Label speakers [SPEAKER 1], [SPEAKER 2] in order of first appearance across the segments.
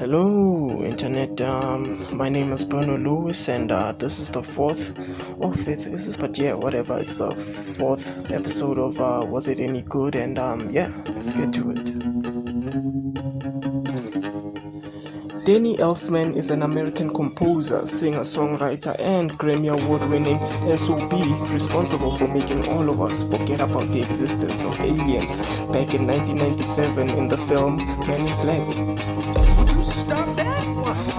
[SPEAKER 1] Hello, Internet. My name is Bruno Lewis, and this is the fourth or fifth. But yeah, whatever. It's the fourth episode of Was It Any Good? And yeah, let's get to it. Danny Elfman is an American composer, singer, songwriter, and Grammy Award-winning SOB, responsible for making all of us forget about the existence of aliens back in 1997 in the film Men in Black.
[SPEAKER 2] Would you stop that?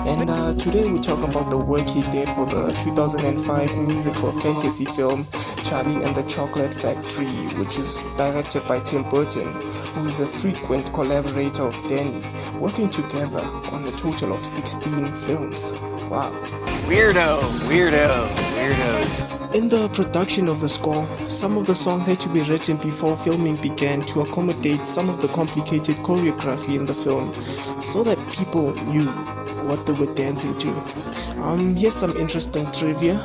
[SPEAKER 1] And today we talk about the work he did for the 2005 musical fantasy film Charlie and the Chocolate Factory, which is directed by Tim Burton, who is a frequent collaborator of Danny, working together on a total of 16 films. Wow.
[SPEAKER 2] Weirdos.
[SPEAKER 1] In the production of the score, some of the songs had to be written before filming began to accommodate some of the complicated choreography in the film, so that people knew what they were dancing to. Here's some interesting trivia.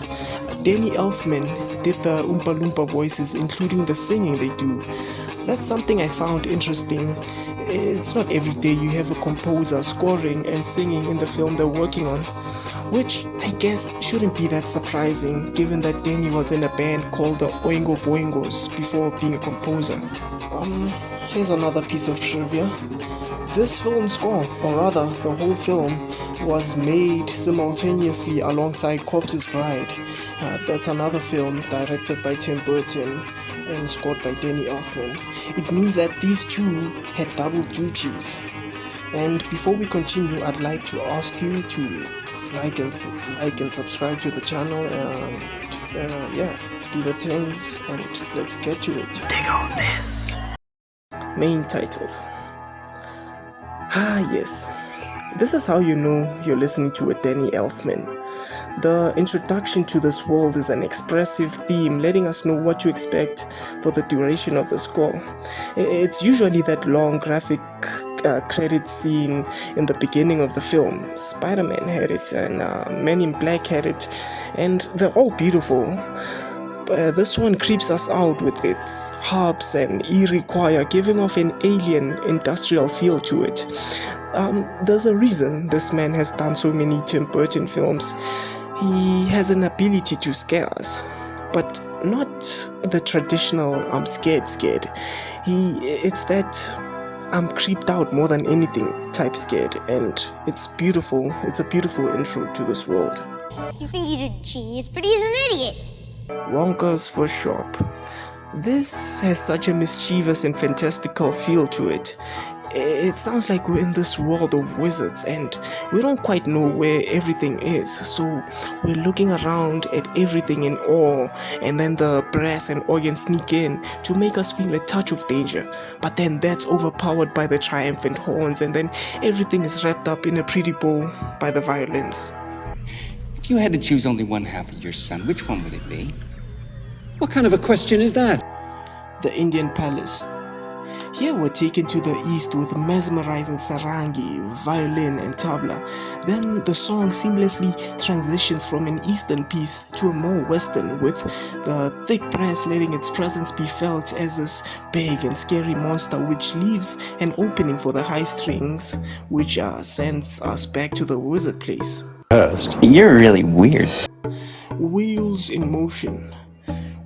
[SPEAKER 1] Danny Elfman did the Oompa Loompa voices, including the singing they do. That's something I found interesting. It's not every day you have a composer scoring and singing in the film they're working on, which I guess shouldn't be that surprising given that Danny was in a band called the Oingo Boingos before being a composer. Here's another piece of trivia. This film score, or rather the whole film, was made simultaneously alongside Corpse's Bride. That's another film directed by Tim Burton and scored by Danny Elfman. It means that these two had double duties. And before we continue, I'd like to ask you to like and subscribe to the channel, and yeah, do the things, and let's get to it.
[SPEAKER 2] Take on this.
[SPEAKER 1] Main titles. Yes. This is how you know you're listening to a Danny Elfman. The introduction to this world is an expressive theme, letting us know what to expect for the duration of the score. It's usually that long graphic credit scene in the beginning of the film. Spider-Man had it, and Men in Black had it, and they're all beautiful. This one creeps us out with its harps and eerie choir, giving off an alien industrial feel to it. There's a reason this man has done so many Tim Burton films. He has an ability to scare us, but not the traditional I'm scared. It's that I'm creeped out more than anything type scared, and it's beautiful. It's a beautiful intro to this world.
[SPEAKER 3] You think he's a genius, but he's an idiot.
[SPEAKER 1] Wonka's for shop. This has such a mischievous and fantastical feel to it. It sounds like we're in this world of wizards and we don't quite know where everything is, so we're looking around at everything in awe, and then the brass and organ sneak in to make us feel a touch of danger, but then that's overpowered by the triumphant horns, and then everything is wrapped up in a pretty bow by the violins.
[SPEAKER 4] If you had to choose only one half of your son, which one would it be?
[SPEAKER 5] What kind of a question is that?
[SPEAKER 1] The Indian Palace. Here we're taken to the east with mesmerizing sarangi, violin and tabla. Then the song seamlessly transitions from an eastern piece to a more western, with the thick brass letting its presence be felt as this big and scary monster, which leaves an opening for the high strings, which sends us back to the wizard place.
[SPEAKER 2] You're really weird.
[SPEAKER 1] Wheels in motion.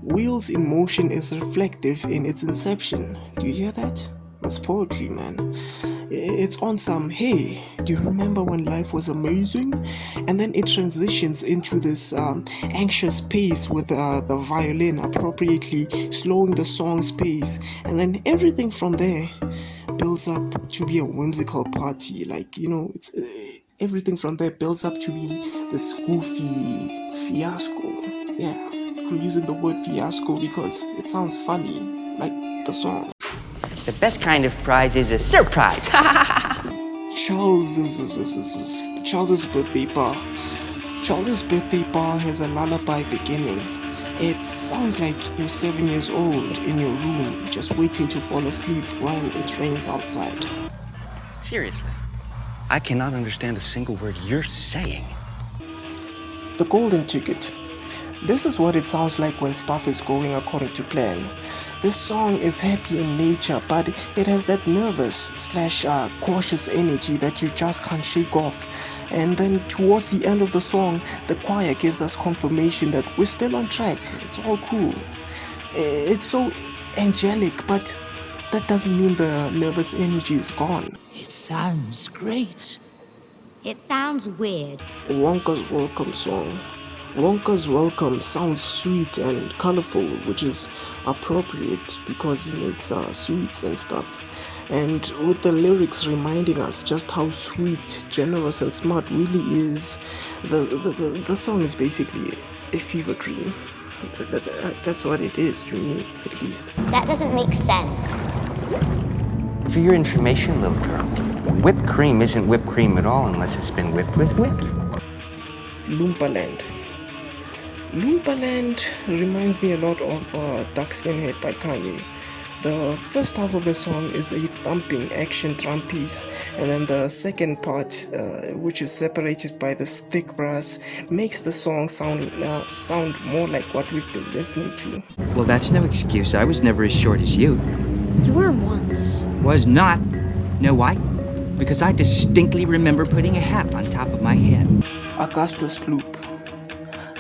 [SPEAKER 1] Wheels in motion is reflective in its inception. Do you hear that? That's poetry, man. It's on some, hey, do you remember when life was amazing? And then it transitions into this anxious pace with the violin appropriately slowing the song's pace. And then everything from there builds up to be a whimsical party. Like, you know, it's everything from there builds up to be this goofy fiasco. Yeah. I'm using the word fiasco because it sounds funny, like the song.
[SPEAKER 6] The best kind of prize is a surprise.
[SPEAKER 1] Charles's birthday bar. Charles's birthday bar has a lullaby beginning. It sounds like you're 7 years old in your room, just waiting to fall asleep while it rains outside.
[SPEAKER 4] Seriously, I cannot understand a single word you're saying.
[SPEAKER 1] The golden ticket. This is what it sounds like when stuff is going according to plan. This song is happy in nature, but it has that nervous slash cautious energy that you just can't shake off. And then towards the end of the song, the choir gives us confirmation that we're still on track. It's all cool. It's so angelic, but that doesn't mean the nervous energy is gone.
[SPEAKER 7] It sounds great.
[SPEAKER 3] It sounds weird.
[SPEAKER 1] Wonka's welcome song. Wonka's welcome sounds sweet and colorful, which is appropriate because he makes sweets and stuff. And with the lyrics reminding us just how sweet, generous, and smart really is, the song is basically a fever dream. That's what it is to me, at least.
[SPEAKER 3] That doesn't make sense.
[SPEAKER 6] For your information, little girl, whipped cream isn't whipped cream at all unless it's been whipped with whips.
[SPEAKER 1] Loompa Land. Loompa Land reminds me a lot of Dark Skin Head by Kanye. The first half of the song is a thumping action drum piece, and then the second part, which is separated by this thick brass, makes the song sound more like what we've been listening to.
[SPEAKER 8] Well, that's no excuse. I was never as short as you.
[SPEAKER 3] You were once.
[SPEAKER 8] Was not. Know why? Because I distinctly remember putting a hat on top of my head.
[SPEAKER 1] Acosta's Loop.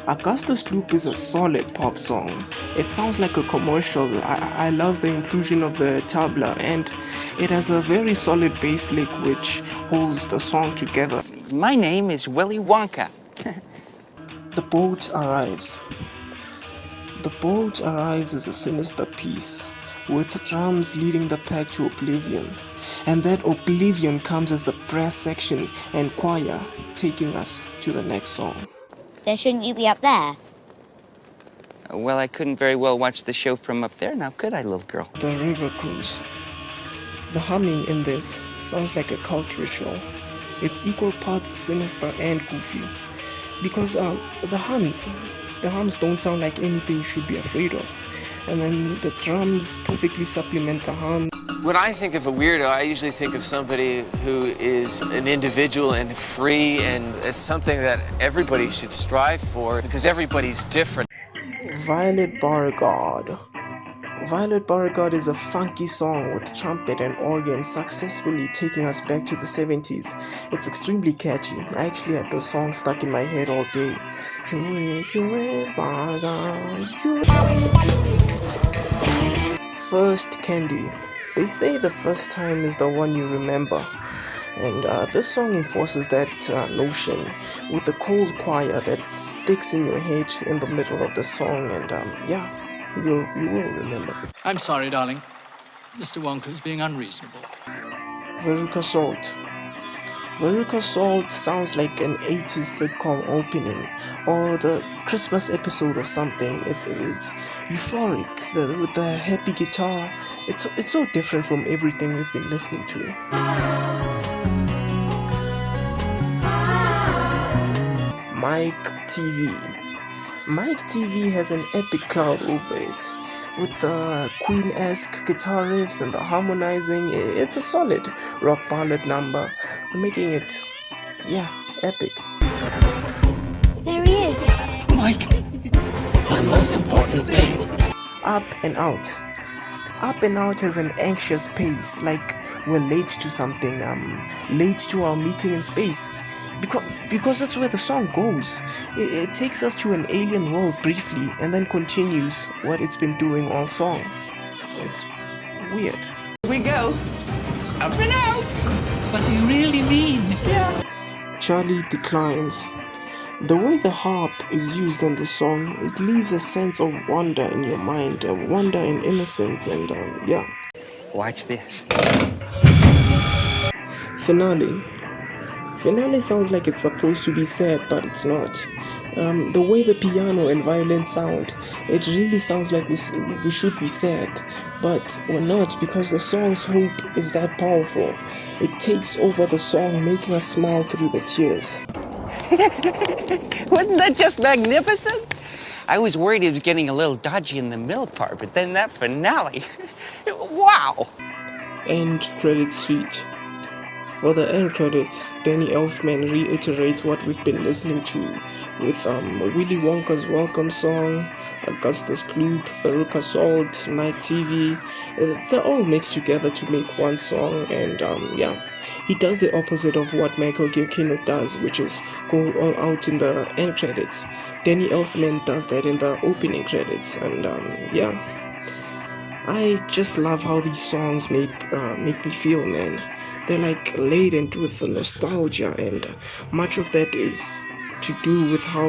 [SPEAKER 1] Acosta's Loop is a solid pop song. It sounds like a commercial. I love the inclusion of the tabla, and it has a very solid bass lick which holds the song together.
[SPEAKER 6] My name is Willy Wonka.
[SPEAKER 1] The Boat Arrives. The Boat Arrives is a sinister piece, with drums leading the pack to oblivion. And that oblivion comes as the brass section and choir taking us to the next song.
[SPEAKER 3] Then shouldn't you be up there?
[SPEAKER 6] Well, I couldn't very well watch the show from up there, now could I, little girl?
[SPEAKER 1] The River Cruise. The humming in this sounds like a cult ritual. It's equal parts sinister and goofy. Because the hums don't sound like anything you should be afraid of. And then the drums perfectly supplement the hum.
[SPEAKER 9] When I think of a weirdo, I usually think of somebody who is an individual and free, and it's something that everybody should strive for because everybody's different.
[SPEAKER 1] Violet Beauregarde. Violet Beauregarde is a funky song with trumpet and organ successfully taking us back to the 70s. It's extremely catchy. I actually had the song stuck in my head all day. First Candy. They say the first time is the one you remember, and this song enforces that notion with a cold choir that sticks in your head in the middle of the song, and you will remember.
[SPEAKER 7] I'm sorry, darling. Mr. Wonka's being unreasonable.
[SPEAKER 1] Veruca Salt. Veruca Salt sounds like an 80s sitcom opening or the Christmas episode of something. It's euphoric with the happy guitar. It's so different from everything we've been listening to. Mike TV. Mike TV has an epic cloud over it. With the Queen-esque guitar riffs and the harmonizing, it's a solid rock ballad number, making it, epic.
[SPEAKER 3] There he is.
[SPEAKER 7] Mike! My most important thing.
[SPEAKER 1] Up and Out. Up and Out has an anxious pace, like we're late to something, late to our meeting in space. Because that's where the song goes. It takes us to an alien world briefly and then continues what it's been doing all song. It's weird.
[SPEAKER 6] Here we go. Up and out.
[SPEAKER 7] What do you really mean?
[SPEAKER 6] Yeah.
[SPEAKER 1] Charlie Declines. The way the harp is used in the song, it leaves a sense of wonder in your mind, and wonder and innocence, and
[SPEAKER 6] Watch this.
[SPEAKER 1] Finale. Finale sounds like it's supposed to be sad, but it's not. The way the piano and violin sound, it really sounds like we should be sad, but we're not, because the song's hope is that powerful. It takes over the song, making us smile through the tears.
[SPEAKER 6] Wasn't that just magnificent? I was worried it was getting a little dodgy in the middle part, but then that finale, wow!
[SPEAKER 1] End credits suite. For the end credits, Danny Elfman reiterates what we've been listening to with Willy Wonka's welcome song, Augustus Gloop, Veruca Salt, Mike TV. They're all mixed together to make one song, and yeah, he does the opposite of what Michael Giacchino does, which is go all out in the end credits. Danny Elfman does that in the opening credits, and yeah, I just love how these songs make me feel, man. They're like laden with the nostalgia, and much of that is to do with how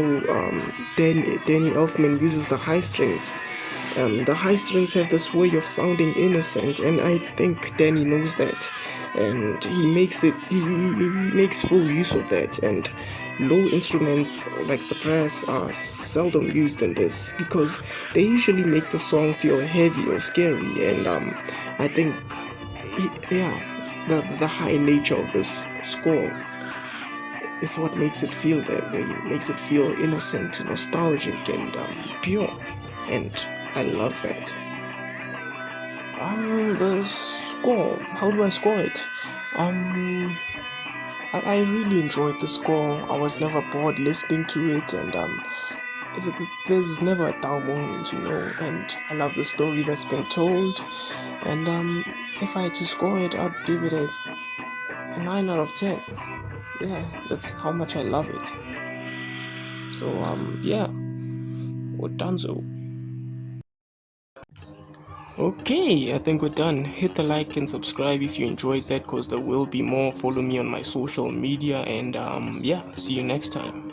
[SPEAKER 1] Danny Elfman uses the high strings. The high strings have this way of sounding innocent, and I think Danny knows that, and he makes full use of that. And low instruments like the brass are seldom used in this because they usually make the song feel heavy or scary. And I think, yeah, the high nature of this score is what makes it feel that way. It makes it feel innocent, nostalgic, and pure. And I love that. The score. How do I score it? I really enjoyed the score. I was never bored listening to it, and there's never a dull moment, you know. And I love the story that's been told. And if I had to score it, I'd give it a 9 out of 10. Yeah, that's how much I love it. So yeah, we're done. So okay, I think we're done. Hit the like and subscribe if you enjoyed that, because there will be more. Follow me on my social media, and yeah, see you next time.